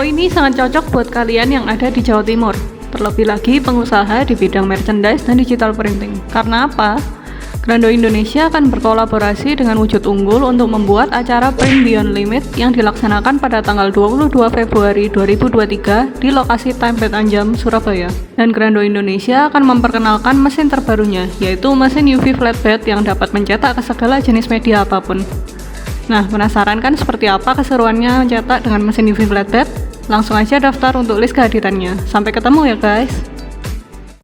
Info ini sangat cocok buat kalian yang ada di Jawa Timur, terlebih lagi pengusaha di bidang merchandise dan digital printing. Karena apa? Grando Indonesia akan berkolaborasi dengan Wujud Unggul untuk membuat acara Print Beyond Limit yang dilaksanakan pada tanggal 22 Februari 2023 di lokasi Tempet Anjam, Surabaya. Dan Grando Indonesia akan memperkenalkan mesin terbarunya, yaitu mesin UV Flatbed yang dapat mencetak ke segala jenis media apapun. Nah, penasaran kan seperti apa keseruannya mencetak dengan mesin UV Flatbed? Langsung aja daftar untuk list kehadirannya. Sampai ketemu ya guys!